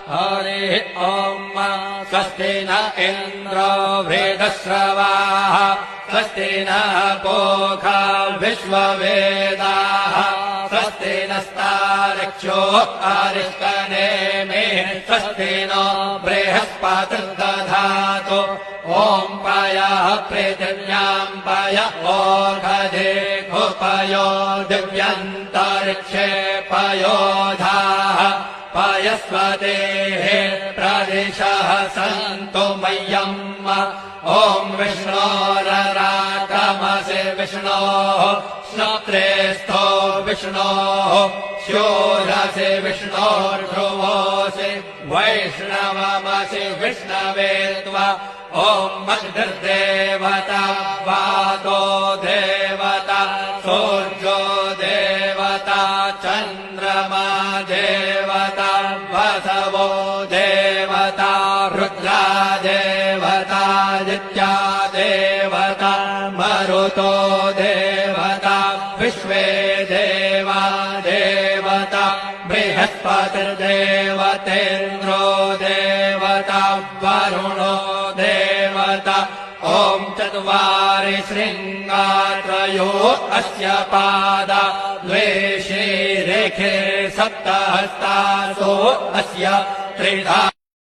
हरिः ॐ स्वस्ति न इन्द्रो वृद्धश्रवाः स्वस्ति नः पूषा विश्ववेदाः स्वस्ति नस्तार्क्ष्यो अरिष्टनेमिः स्वस्ति नो बृहस्पतिर्दधातु ॐ पयः पृथिव्यां पय ओषधे पयो दिव्यन्तरिक्षे पयोधाः पयस्वतेः प्रदिशः सन्तु मह्यम् ॐ विष्णोरराकमसि विष्णोः श्रोत्रेस्थो विष्णोः शूरसि विष्णोर्ध्रुवोऽसि वैष्णवमसि विष्णवे त्वा ॐ मग्धिर्देवता वातो देवता सूर्यो देवता चन्द्रमा देवता वसवो देवता रुद्रा देवता आदित्या देवता मरुतो देवता विश्वे देवा देवता बृहस्पतिर्देवतेन्द्रो देवता वरुणो देवता ॐ चत्वारि शृङ्गात्रयो अस्य पादा द्वे शीरेखे सप्तहस्तासो अस्य त्रिधा